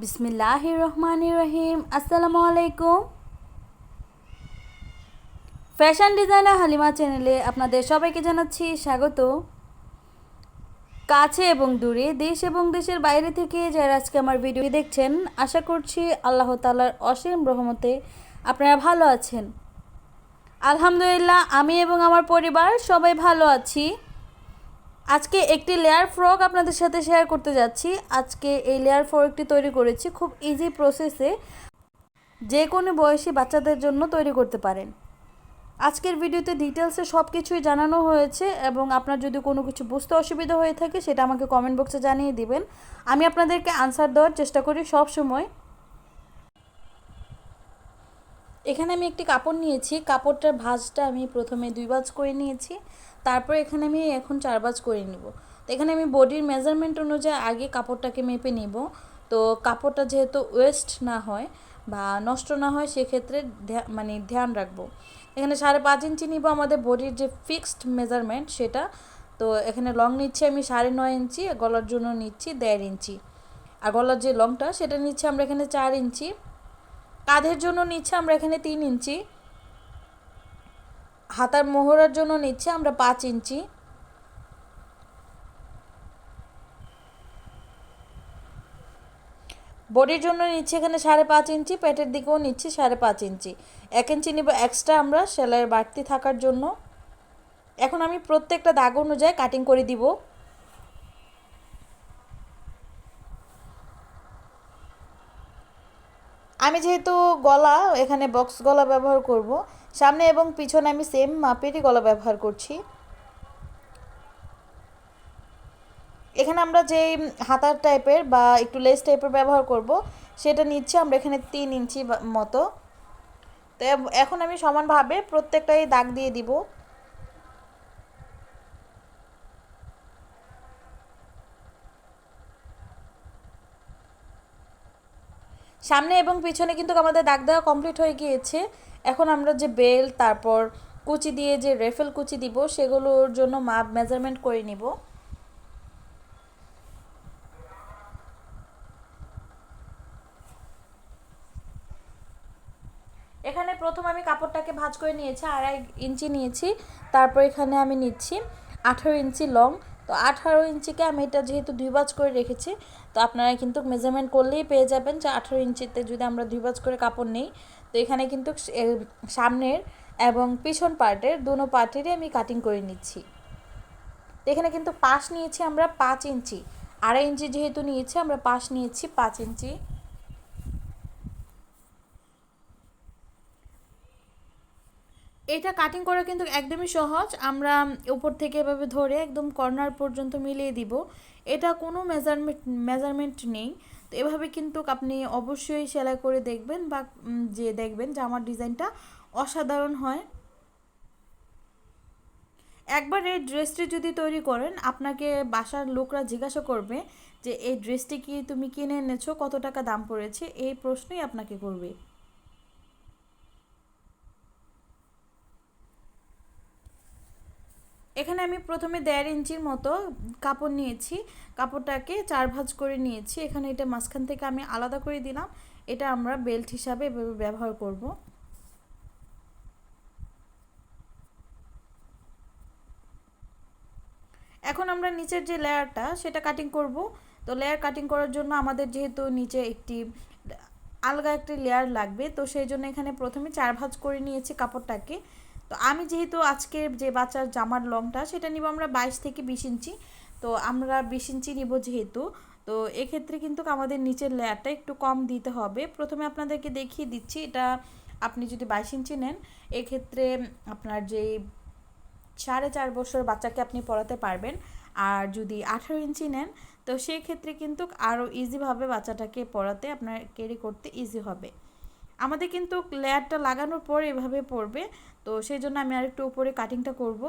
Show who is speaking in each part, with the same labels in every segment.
Speaker 1: বিসমিল্লাহির রহমানির রহিম। আসসালামু আলাইকুম। ফ্যাশন ডিজাইনার হালিমা চ্যানেলে আপনাদের সবাইকে জানাচ্ছি স্বাগত। কাছে এবং দূরে, দেশ এবং দেশের বাইরে থেকে যারা আজকে আমার ভিডিও দেখছেন, আশা করছি আল্লাহ তাআলার অসীম রহমতে আপনারা ভালো আছেন। আলহামদুলিল্লাহ, আমি এবং আমার পরিবার সবাই ভালো আছি। আজকে একটি লেয়ার ফ্রক আপনাদের সাথে শেয়ার করতে যাচ্ছি। আজকে এই লেয়ার ফ্রকটি তৈরি করেছি খুব ইজি প্রসেসে, যে কোনো বয়সী বাচ্চাদের জন্য তৈরি করতে পারেন। আজকের ভিডিওতে ডিটেলসে সব কিছুই জানানো হয়েছে এবং আপনার যদি কোনো কিছু বুঝতে অসুবিধা হয়ে থাকে সেটা আমাকে কমেন্ট বক্সে জানিয়ে দিবেন। আমি আপনাদেরকে আনসার দেওয়ার চেষ্টা করি সব সময়। এখানে আমি একটি কাপড় নিয়েছি, কাপড়টার ভাঁজটা আমি প্রথমে 2 ভাঁজ করে নিয়েছি, তারপর এখানে আমি এখন 4 ভাঁজ করে নিব। তো এখানে আমি বডির মেজারমেন্ট অনুযায়ী আগে কাপড়টাকে মেপে নিব। তো কাপড়টা যেহেতু ওয়েস্ট না হয় বা নষ্ট না হয় সেক্ষেত্রে ধ্যান রাখবো। এখানে 5.5 ইঞ্চি নিব, আমাদের বডির যে ফিক্সড মেজারমেন্ট সেটা। তো এখানে লং নিচ্ছি আমি 9.5 ইঞ্চি, গলার জন্য নিচ্ছি 1.5 ইঞ্চি, আর গলার যে লংটা সেটা নিচ্ছি আমরা এখানে 4 ইঞ্চি, কাঁধের জন্য নিচ্ছে আমরা এখানে 3 ইঞ্চি, হাতার মোহরার জন্য নিচ্ছে আমরা 5 ইঞ্চি, বডির জন্য নিচ্ছি এখানে 5.5 ইঞ্চি, পেটের দিকেও নিচ্ছি 5.5 ইঞ্চি। 1 ইঞ্চি নিব এক্সট্রা আমরা সেলাইয়ের বাড়তি থাকার জন্য। এখন আমি প্রত্যেকটা দাগ অনুযায়ী কাটিং করে দিব। আমি যেহেতু গলা এখানে বক্স গলা ব্যবহার করব, সামনে এবং পিছনে আমি সেম মাপেরই গলা ব্যবহার করছি। এখানে আমরা যে হাতার টাইপের বা একটু লেস টাইপের ব্যবহার করব সেটা নিচ্ছে আমরা এখানে 3 ইঞ্চি মতো। তো এখন আমি সমানভাবে প্রত্যেকটাই দাগ দিয়ে দিব। সামনে এবং পিছনে কিন্তু আমাদের দাগ দেওয়া কমপ্লিট হয়ে গিয়েছে। এখন আমরা যে বেল্ট তারপর কুচি দিয়ে যে রেফেল কুচি দিব সেগুলোর জন্য মাপ মেজারমেন্ট করে নিব। এখানে প্রথম আমি কাপড়টাকে ভাঁজ করে নিয়েছি, 2.5 ইঞ্চি নিয়েছি, তারপর এখানে আমি নিচ্ছি 18 ইঞ্চি লং। তো 18 ইঞ্চিকে আমি এটা যেহেতু 2 ভাঁজ করে রেখেছি, তো আপনারা কিন্তু মেজারমেন্ট করলেই পেয়ে যাবেন যে 18 ইঞ্চিতে যদি আমরা 2 ভাঁজ করে কাপড় নেই। তো এখানে কিন্তু সামনের এবং পিছন পার্টের দুনো পার্টেরই আমি কাটিং করে নিচ্ছি। তো এখানে কিন্তু পাশ নিয়েছি আমরা 5 ইঞ্চি, 2.5 ইঞ্চি যেহেতু নিয়েছি আমরা পাশ নিয়েছি 5 ইঞ্চি। এটা কাটিং করা কিন্তু একদমই সহজ, আমরা উপর থেকে এভাবে ধরে একদম কর্নার পর্যন্ত মিলিয়ে দিব। এটা কোনো মেজারমেন্ট নেই। তো এভাবে কিন্তু আপনি অবশ্যই সেলাই করে দেখবেন বা দেখবেন যে আমার ডিজাইনটা অসাধারণ হয়। একবার এই ড্রেসটি যদি তৈরি করেন আপনাকে বাসার লোকরা জিজ্ঞাসা করবে যে এই ড্রেসটি কি তুমি কিনে এনেছো, কত টাকা দাম পড়েছে, এই প্রশ্নই আপনাকে করবে। এখানে আমি প্রথমে 1.5 ইঞ্চির মতো কাপড় নিয়েছি, কাপড়টাকে 4 ভাঁজ করে নিয়েছি। এখানে এটা মাঝখান থেকে আমি আলাদা করে দিলাম, এটা আমরা বেল্ট হিসাবে এভাবে ব্যবহার করব। এখন আমরা নিচের যে লেয়ারটা সেটা কাটিং করব। তো লেয়ার কাটিং করার জন্য আমাদের যেহেতু নিচে একটি আলগা একটি লেয়ার লাগবে, তো সেই জন্য এখানে প্রথমে 4 ভাঁজ করে নিয়েছি কাপড়টাকে। তো আমি যেহেতু আজকে যে বাচ্চার জামার লংটা সেটা নিব আমরা 22 থেকে 20 ইঞ্চি, তো আমরা 20 ইঞ্চি নিব যেহেতু, তো এক্ষেত্রে কিন্তু আমাদের নিচের লেয়ারটা একটু কম দিতে হবে। প্রথমে আপনাদেরকে দেখিয়ে দিচ্ছি, এটা আপনি যদি 22 ইঞ্চি নেন এক্ষেত্রে আপনার যে 4.5 বছর বাচ্চাকে আপনি পড়াতে পারবেন। আর যদি 18 ইঞ্চি নেন তো সেই ক্ষেত্রে কিন্তু আরও ইজিভাবে বাচ্চাটাকে পড়াতে আপনার ক্যারি করতে ইজি হবে। আমাদের কিন্তু লেয়ারটা লাগানোর পর এভাবে পড়বে, তো সেই জন্য আমি আরেকটু উপরে কাটিংটা করব।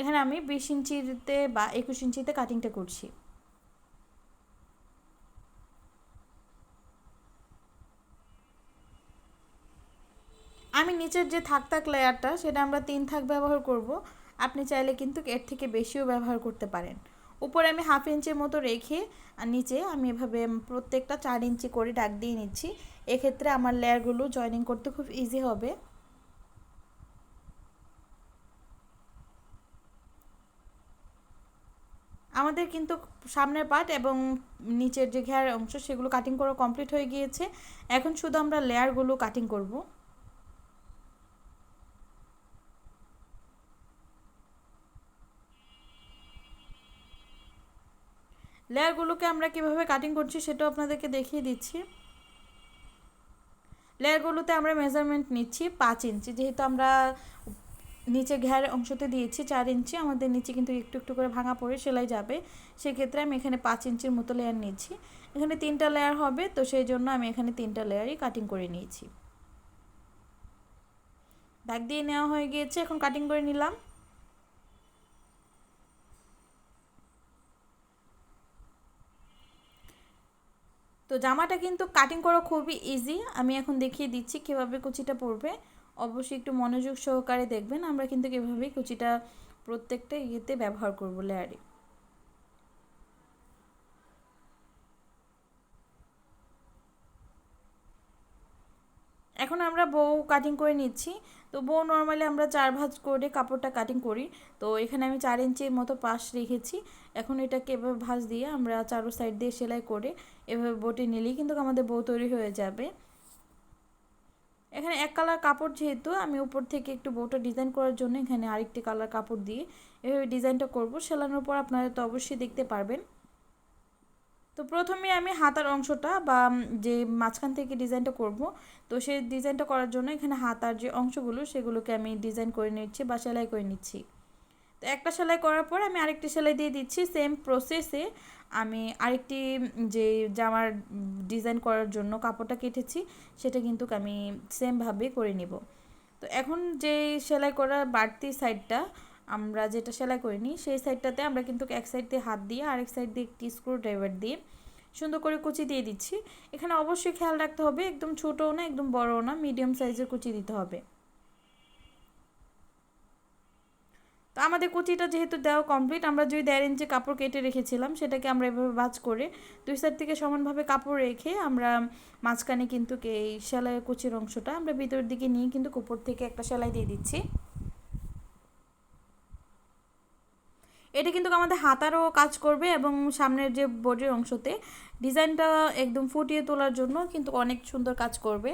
Speaker 1: এখানে আমি 20 ইঞ্চিতে বা 21 ইঞ্চিতে কাটিংটা করছি। আমি নিচের যে থাক লেয়ারটা সেটা আমরা 3 থাক ব্যবহার করব। আপনি চাইলে কিন্তু এর থেকে বেশিও ব্যবহার করতে পারেন। উপরে আমি 1/2 ইঞ্চির মতো রেখে আর নিচে আমি এভাবে প্রত্যেকটা 4 ইঞ্চি করে দাগ দিয়ে নিচ্ছি। এক্ষেত্রে আমার লেয়ারগুলো জয়েনিং করতে খুব ইজি হবে। আমাদের কিন্তু সামনের পার্ট এবং নিচের যে ঘেরার অংশ সেগুলো কাটিং করা কমপ্লিট হয়ে গিয়েছে। এখন শুধু আমরা লেয়ারগুলো কাটিং করব। লেয়ারগুলোকে আমরা কিভাবে কাটিং করছি সেটাও আপনাদেরকে দেখিয়ে দিচ্ছি। লেয়ারগুলোতে আমরা মেজারমেন্ট নিচ্ছি 5 ইঞ্চি, যেহেতু আমরা নিচে ঘের অংশতে দিয়েছি 4 ইঞ্চি, আমাদের নিচে কিন্তু একটু একটু করে ভাঙা পড়ে সেলাই যাবে। সেক্ষেত্রে আমি এখানে 5 ইঞ্চির মতো লেয়ার নিচ্ছি। এখানে 3টা লেয়ার হবে, তো সেই জন্য আমি এখানে 3টা লেয়ারই কাটিং করে নিয়েছি। দাগ দিয়ে নেওয়া হয়ে গিয়েছে, এখন কাটিং করে নিলাম। তো জামাটা কিন্তু কাটিং করা খুবই ইজি। আমি এখন দেখিয়ে দিচ্ছি কীভাবে কুচিটা পড়বে। অবশ্যই একটু মনোযোগ সহকারে দেখবেন। আমরা কিন্তু কীভাবে কুচিটা প্রত্যেকটা ইয়েতে ব্যবহার করব, লেয়ারে। এখন আমরা বউ কাটিং করে নিচ্ছি। তো বউ নর্মালি আমরা 4 ভাঁজ করে কাপড়টা কাটিং করি। তো এখানে আমি 4 ইঞ্চির মতো পাশ রেখেছি। এখন এটাকে এভাবে ভাঁজ দিয়ে আমরা চারো সাইড দিয়ে সেলাই করে এভাবে বটে নিলেই কিন্তু আমাদের বউ তৈরি হয়ে যাবে। এখানে এক কালার কাপড়, যেহেতু আমি উপর থেকে একটু বউটা ডিজাইন করার জন্য এখানে আরেকটি কালার কাপড় দিয়ে এভাবে ডিজাইনটা করব। সেলানোর পর আপনারা তো অবশ্যই দেখতে পারবেন। তো প্রথমে আমি হাতার অংশটা বা যে মাঝখান থেকে ডিজাইনটা করব, তো সেই ডিজাইনটা করার জন্য এখানে হাতার যে অংশগুলো সেগুলোকে আমি ডিজাইন করে নিচ্ছি বা সেলাই করে নিচ্ছি। তো একটা সেলাই করার পর আমি আরেকটি সেলাই দিয়ে দিচ্ছি। সেম প্রসেসে আমি আরেকটি যে জামার ডিজাইন করার জন্য কাপড়টা কেটেছি সেটা কিন্তু আমি সেমভাবে করে নিব। তো এখন যে সেলাই করার বাড়তি সাইডটা আমরা যেটা সেলাই করে নিই, সেই সাইডটাতে আমরা কিন্তু এক সাইড দিয়ে হাত দিয়ে আরেক সাইড দিয়ে একটি স্ক্রু ড্রাইভার দিয়ে সুন্দর করে কুচি দিয়ে দিচ্ছি। এখানে অবশ্যই খেয়াল রাখতে হবে একদম ছোটও না একদম বড়ও না, মিডিয়াম সাইজের কুচি দিতে হবে। তো আমাদের কুচিটা যেহেতু দেওয়া কমপ্লিট, আমরা যে 1.5 ইঞ্চি কাপড় কেটে রেখেছিলাম সেটাকে আমরা এভাবে ভাঁজ করে দুই সাইড থেকে সমানভাবে কাপড় রেখে আমরা মাঝখানে কিন্তু এই সেলাইয়ের কুচির অংশটা আমরা ভিতরের দিকে নিয়ে কিন্তু উপর থেকে একটা সেলাই দিয়ে দিচ্ছি। এটা কিন্তু আমাদের হাতারও কাজ করবে এবং সামনের যে বডির অংশতে ডিজাইনটা একদম ফুটিয়ে তোলার জন্য কিন্তু অনেক সুন্দর কাজ করবে।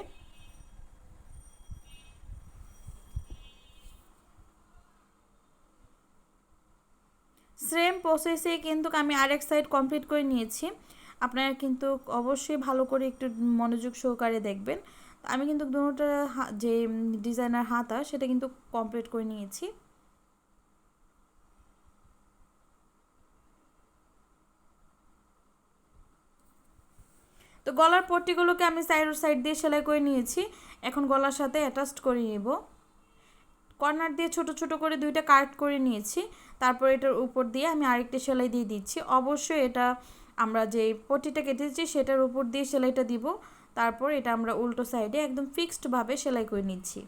Speaker 1: সেম প্রসেসে কিন্তু আমি আরেক সাইড কমপ্লিট করে নিয়েছি। আপনারা কিন্তু অবশ্যই ভালো করে একটু মনোযোগ সহকারে দেখবেন। আমি কিন্তু দুটোটা যে ডিজাইনার হাতা সেটা কিন্তু কমপ্লিট করে নিয়েছি। তো গলার পট্টিগুলোকে আমি সাইড দিয়ে সেলাই করে নিয়েছি। এখন গলার সাথে অ্যাটাচড করে নিব। কর্নার দিয়ে ছোট ছোট করে দুইটা কাট করে নিয়েছি। তারপর এটার উপর দিয়ে আমি আরেকটা সেলাই দিয়ে দিচ্ছি। অবশ্যই এটা আমরা যে পট্টিটা কেটেছি সেটার উপর দিয়ে সেলাইটা দিব। তারপর এটা আমরা উল্টো সাইডে একদম ফিক্সডভাবে সেলাই করে নিচ্ছি।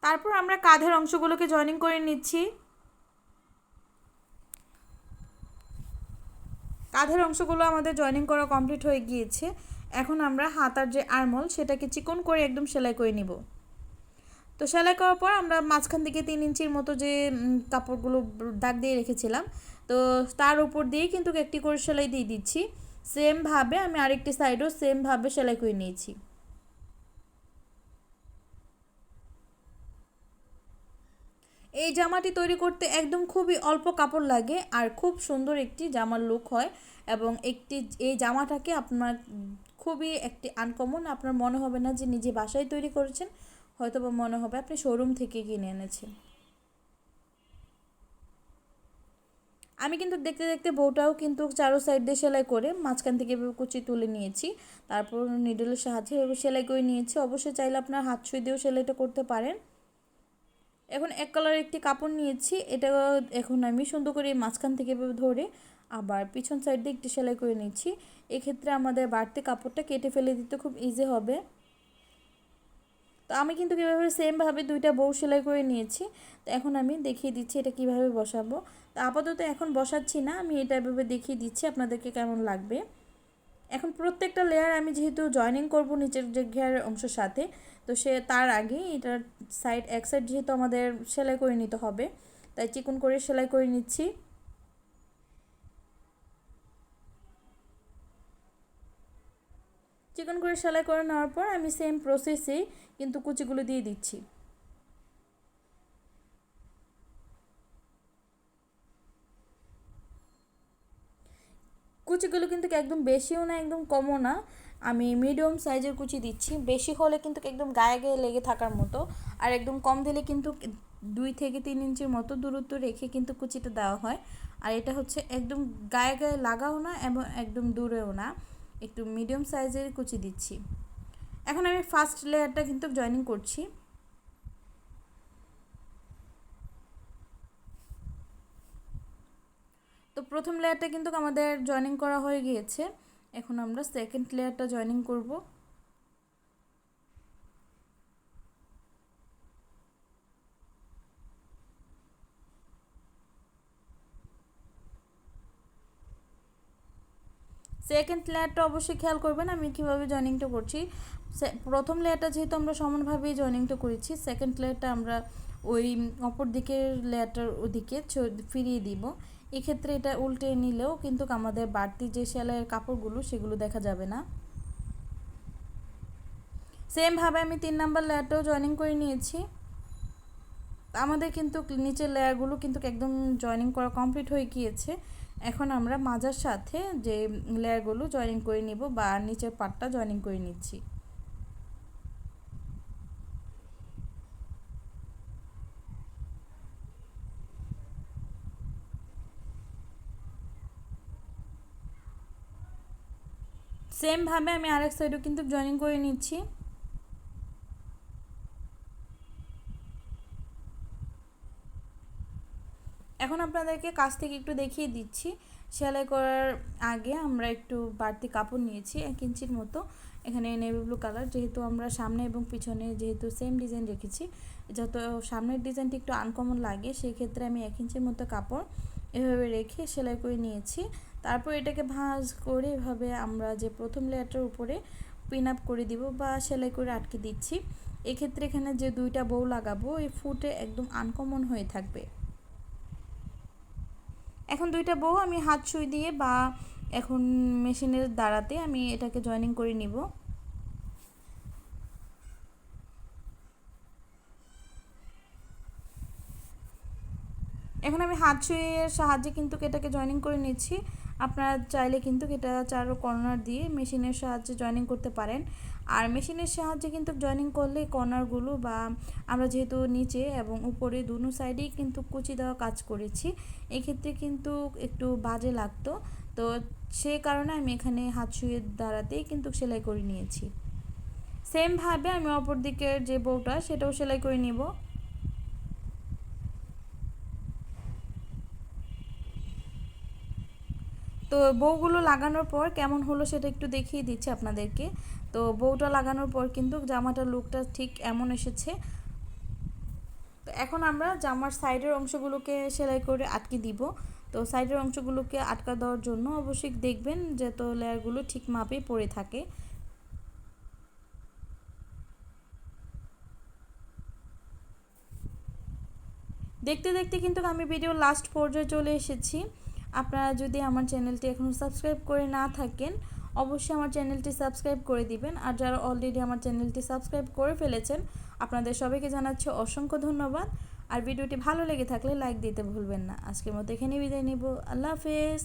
Speaker 1: তারপর আমরা কাঁধের অংশগুলোকে জয়েনিং করে নিচ্ছি। কাঁধের অংশগুলো আমাদের জয়েনিং করা কমপ্লিট হয়ে গিয়েছে। এখন আমরা হাতার যে আরমোল সেটাকে চিকন করে একদম সেলাই করে নিব। তো সেলাই করার পর আমরা মাঝখান থেকে 3 ইঞ্চির মতো যে কাপড়গুলো দাগ দিয়ে রেখেছিলাম, তো তার উপর দিয়ে কিন্তু একটি করে সেলাই দিয়ে দিচ্ছি। সেমভাবে আমি আরেকটি সাইডও সেমভাবে সেলাই করে নিয়েছি। এই জামাটি তৈরি করতে একদম খুবই অল্প কাপড় লাগে আর খুব সুন্দর একটি জামার লুক হয় এবং এই জামাটাকে আপনার খুবই একটি আনকমন, আপনার মনে হবে না যে নিজে বাসায় তৈরি করেছেন, হয়তো বা মনে হবে আপনি শোরুম থেকে কিনে এনেছেন। আমি কিন্তু দেখতে দেখতে বউটাও কিন্তু চারো সাইড দিয়ে সেলাই করে মাঝখান থেকে এভাবে কুচি তুলে নিয়েছি। তারপর নিডলের সাহায্যে এভাবে সেলাই করে নিয়েছি। অবশ্যই চাইলে আপনার হাত সুই দিয়েও সেলাইটা করতে পারেন। এখন এক কালার একটি কাপড় নিয়েছি, এটা এখন আমি সুন্দর করে মাঝখান থেকে এভাবে ধরে আবার পিছন সাইড দিয়ে একটি সেলাই করে নিচ্ছি। এক্ষেত্রে আমাদের বাড়তি কাপড়টা কেটে ফেলে দিতে খুব ইজি হবে। তো তো আমি কিন্তু কীভাবে সেমভাবে দুইটা বউ সেলাই করে নিয়েছি। তো এখন আমি দেখিয়ে দিচ্ছি এটা কিভাবে বসাবো। তো আপাতত এখন বসাচ্ছি না, আমি এটা এভাবে দেখিয়ে দিচ্ছি আপনাদেরকে কেমন লাগবে। এখন প্রত্যেকটা লেয়ার আমি যেহেতু জয়েনিং করব নিচের যে ঘেরের অংশের সাথে, তো তার আগে এটার এক সাইড যেহেতু আমাদের সেলাই করে নিতে হবে, তাই চিকন করে সেলাই করে নিচ্ছি। চিকন করে সেলাই করে নেওয়ার পর আমি সেম প্রসেসেই কিন্তু কুচিগুলো দিয়ে দিচ্ছি। কুচিগুলো কিন্তু একদম বেশিও না একদম কমও না, আমি মিডিয়াম সাইজের কুচি দিচ্ছি। বেশি হলে কিন্তু একদম গায়ে গায়ে লেগে থাকার মতো, আর একদম কম দিলে কিন্তু 2 থেকে 3 ইঞ্চির মতো দূরত্ব রেখে কিন্তু কুচিটা দেওয়া হয়। আর এটা হচ্ছে একদম গায়ে গায়ে লাগাও না এবং একদম দূরেও না, একটু মিডিয়াম সাইজের কুচি দিচ্ছি। এখন আমি ফার্স্ট লেয়ারটা কিন্তু জয়েনিং করছি। তো প্রথম লেয়ারটা কিন্তু আমাদের জয়েনিং করা হয়ে গিয়েছে, এখন আমরা সেকেন্ড লেয়ারটা জয়েনিং করব। সেকেন্ড লেয়ারটা অবশ্যই খেয়াল করবেন আমি কীভাবে জয়েনিংটা করছি। প্রথম লেয়ারটা যেহেতু আমরা সমানভাবেই জয়েনিংটা করেছি, সেকেন্ড লেয়ারটা আমরা ওই অপর দিকের লেয়ারটার ওদিকে ফিরিয়ে দিব। এক্ষেত্রে এটা উল্টে নিলেও কিন্তু আমাদের বাড়তি যে সেলাইয়ের কাপড়গুলো সেগুলো দেখা যাবে না। সেমভাবে আমি 3 নাম্বার লেয়ারটাও জয়েনিং করে নিয়েছি। আমাদের কিন্তু নিচের লেয়ারগুলো কিন্তু একদম জয়েনিং করা কমপ্লিট হয়ে গিয়েছে। এখন আমরা মাজার সাথে যে লেয়ারগুলো জয়েনিং করে নিব বা নিচের পার্টটা জয়েনিং করে নিচ্ছি। সেমভাবে আমি আরেক সাইডও কিন্তু জয়েনিং করে নিচ্ছি। এখন আপনাদেরকে কাছ থেকে একটু দেখিয়ে দিচ্ছি। সেলাই করার আগে আমরা একটু বাড়তি কাপড় নিয়েছি 1 ইঞ্চির মতো, এখানে নেভি ব্লু কালার, যেহেতু আমরা সামনে এবং পিছনে যেহেতু সেম ডিজাইন রেখেছি, যত সামনের ডিজাইনটি একটু আনকমন লাগে সেক্ষেত্রে আমি 1 ইঞ্চির মতো কাপড় এভাবে রেখে সেলাই করে নিয়েছি। তারপর এটাকে ভাঁজ করে এভাবে আমরা যে প্রথম লেয়ারটার উপরে পিন আপ করে দিব বা সেলাই করে আটকে দিচ্ছি। এক্ষেত্রে এখানে যে 2টা বউ লাগাবো এই ফুটে একদম আনকমন হয়ে থাকবে। এখন 2টা বউ আমি হাত সুই দিয়ে বা এখন মেশিনের দ্বারাতে আমি এটাকে জয়েনিং করে নিব। এখন আমি হাত সুইয়ের সাহায্যে কিন্তু এটাকে জয়েনিং করে নিচ্ছি। আপনারা চাইলে কিন্তু এটা চারো কর্নার দিয়ে মেশিনের সাহায্যে জয়েনিং করতে পারেন। আর মেশিনের সাহায্যে কিন্তু জয়েনিং করলে কর্নারগুলো বা আমরা যেহেতু নিচে এবং উপরে দুনো সাইডেই কিন্তু কুচি দেওয়া কাজ করেছি, এক্ষেত্রে কিন্তু একটু বাজে লাগতো। তো সেই কারণে আমি এখানে হাত সুইয়ের দ্বারাতেই কিন্তু সেলাই করে নিয়েছি। সেমভাবে আমি অপর দিকের যে বউটা সেটাও সেলাই করে নিব। তো বউগুলো লাগানোর পর কেমন হলো সেটা একটু দেখিয়ে দিচ্ছি আপনাদেরকে। তো বউটা লাগানোর পর কিন্তু জামাটার লুকটা ঠিক এমন এসেছে। তো এখন আমরা জামার সাইডের অংশগুলোকে সেলাই করে আটকে দিব। তো সাইডের অংশগুলোকে আটকা দেওয়ার জন্য অবশ্যই দেখবেন যে তো লেয়ারগুলো ঠিক মাপে পড়ে থাকে। দেখতে দেখতে কিন্তু আমি ভিডিও লাস্ট পর্যায়ে চলে এসেছি। আপনারা যদি আমার চ্যানেলটি এখনও সাবস্ক্রাইব করে না থাকেন অবশ্যই আমার চ্যানেলটি সাবস্ক্রাইব করে দিবেন, আর যারা অলরেডি আমার চ্যানেলটি সাবস্ক্রাইব করে ফেলেছেন আপনাদের সবাইকে জানাচ্ছি অসংখ্য ধন্যবাদ। আর ভিডিওটি ভালো লেগে থাকলে লাইক দিতে ভুলবেন না। আজকের মতো এখানেই বিদায় নেব। আল্লাহ হাফেজ।